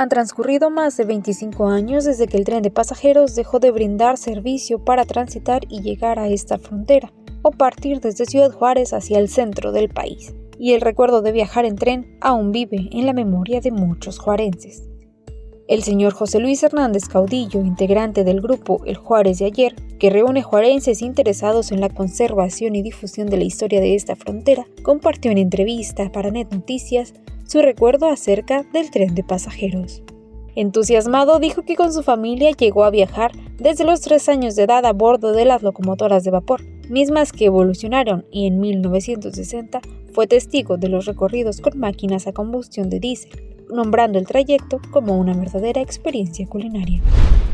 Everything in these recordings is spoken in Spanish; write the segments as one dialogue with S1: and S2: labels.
S1: Han transcurrido más de 25 años desde que el tren de pasajeros dejó de brindar servicio para transitar y llegar a esta frontera, o partir desde Ciudad Juárez hacia el centro del país. Y el recuerdo de viajar en tren aún vive en la memoria de muchos juarenses. El señor José Luis Hernández Caudillo, integrante del grupo El Juárez de Ayer, que reúne juarenses interesados en la conservación y difusión de la historia de esta frontera, compartió en entrevista para Net Noticias su recuerdo acerca del tren de pasajeros. Entusiasmado, dijo que con su familia llegó a viajar desde los 3 años de edad a bordo de las locomotoras de vapor, mismas que evolucionaron, y en 1960 fue testigo de los recorridos con máquinas a combustión de diésel, nombrando el trayecto como una verdadera experiencia culinaria.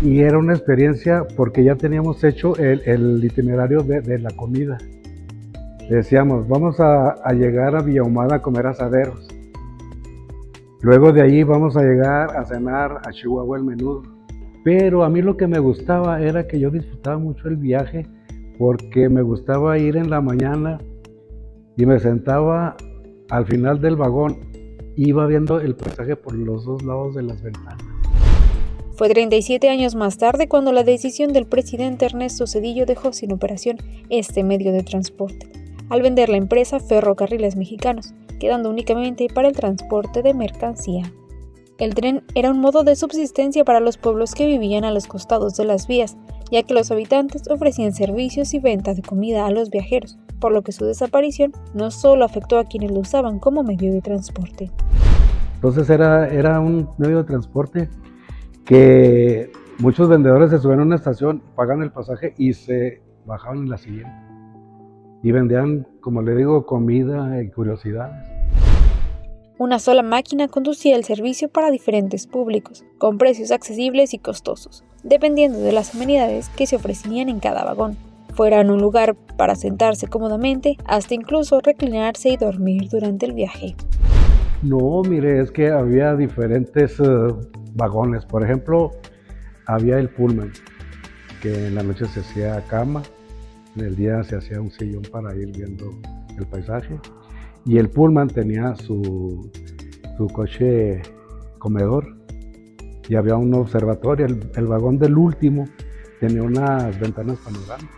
S2: Y era una experiencia porque ya teníamos hecho el itinerario de la comida. Decíamos, vamos a llegar a Villahumada a comer asaderos. Luego de ahí vamos a llegar a cenar a Chihuahua el Menudo. Pero a mí lo que me gustaba era que yo disfrutaba mucho el viaje porque me gustaba ir en la mañana y me sentaba al final del vagón. Iba viendo el paisaje por los 2 lados de las ventanas.
S1: Fue 37 años más tarde cuando la decisión del presidente Ernesto Zedillo dejó sin operación este medio de transporte, al vender la empresa Ferrocarriles Mexicanos, quedando únicamente para el transporte de mercancía. El tren era un modo de subsistencia para los pueblos que vivían a los costados de las vías, ya que los habitantes ofrecían servicios y venta de comida a los viajeros, por lo que su desaparición no solo afectó a quienes lo usaban como medio de transporte.
S2: Entonces era un medio de transporte que muchos vendedores se subían a una estación, pagan el pasaje y se bajaban en la siguiente. Y vendían, como le digo, comida y curiosidades.
S1: Una sola máquina conducía el servicio para diferentes públicos, con precios accesibles y costosos, dependiendo de las amenidades que se ofrecían en cada vagón, fueran un lugar para sentarse cómodamente, hasta incluso reclinarse y dormir durante el viaje.
S2: No, mire, es que había diferentes vagones. Por ejemplo, había el Pullman, que en la noche se hacía cama, en el día se hacía un sillón para ir viendo el paisaje. Y el Pullman tenía su coche comedor y había un observatorio. El vagón del último tenía unas ventanas panorámicas.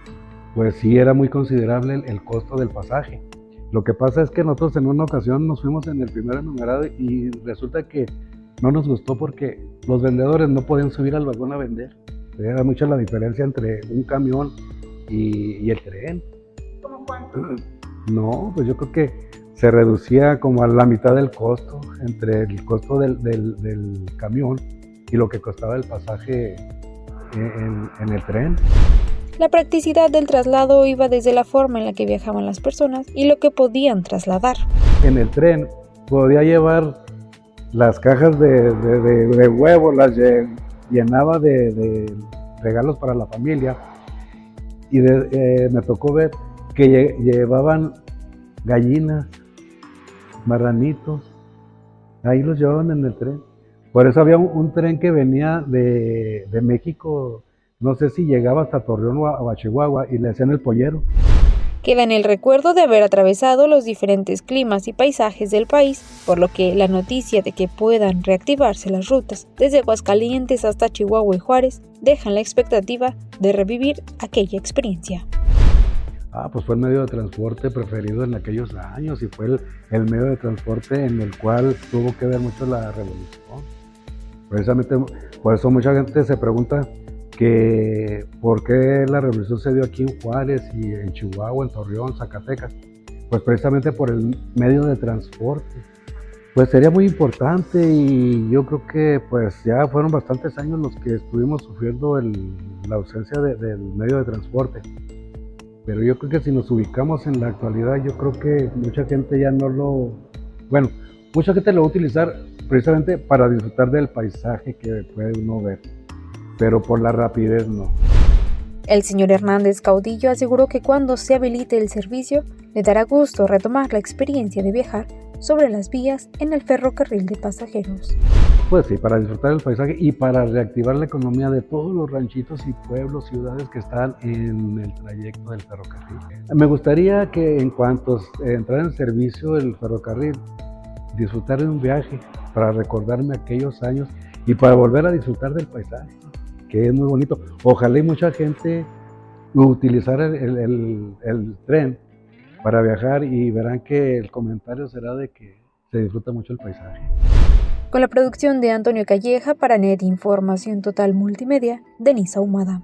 S2: Pues sí, era muy considerable el costo del pasaje. Lo que pasa es que nosotros en una ocasión nos fuimos en el primer enumerado y resulta que no nos gustó porque los vendedores no podían subir al vagón a vender. Era mucha la diferencia entre un camión y el tren.
S1: ¿Cómo cuánto?
S2: No, pues yo creo que se reducía como a la mitad del costo, entre el costo del camión y lo que costaba el pasaje en el tren.
S1: La practicidad del traslado iba desde la forma en la que viajaban las personas y lo que podían trasladar.
S2: En el tren podía llevar las cajas de huevos, las llenaba de regalos para la familia y me tocó ver que llevaban gallinas, marranitos, ahí los llevaban en el tren. Por eso había un tren que venía de México, no sé si llegaba hasta Torreón o a Chihuahua, y le hacían el pollero.
S1: Queda en el recuerdo de haber atravesado los diferentes climas y paisajes del país, por lo que la noticia de que puedan reactivarse las rutas desde Aguascalientes hasta Chihuahua y Juárez dejan la expectativa de revivir aquella experiencia.
S2: Pues fue el medio de transporte preferido en aquellos años y fue el medio de transporte en el cual tuvo que ver mucho la revolución. Precisamente por eso mucha gente se pregunta que por qué la revolución se dio aquí en Juárez y en Chihuahua, en Torreón, Zacatecas. Pues precisamente por el medio de transporte. Pues sería muy importante y yo creo que pues ya fueron bastantes años los que estuvimos sufriendo la ausencia del medio de transporte. Pero yo creo que si nos ubicamos en la actualidad, yo creo que mucha gente ya no mucha gente lo va a utilizar precisamente para disfrutar del paisaje que puede uno ver, pero por la rapidez no.
S1: El señor Hernández Caudillo aseguró que cuando se habilite el servicio, le dará gusto retomar la experiencia de viajar sobre las vías en el ferrocarril de pasajeros.
S2: Pues sí, para disfrutar del paisaje y para reactivar la economía de todos los ranchitos y pueblos, ciudades que están en el trayecto del ferrocarril. Me gustaría que en cuanto entrara en servicio el ferrocarril, disfrutar de un viaje para recordarme aquellos años y para volver a disfrutar del paisaje, que es muy bonito. Ojalá y mucha gente utilizara el tren para viajar y verán que el comentario será de que se disfruta mucho el paisaje.
S1: Con la producción de Antonio Calleja para NET Información Total Multimedia, Denise Ahumada.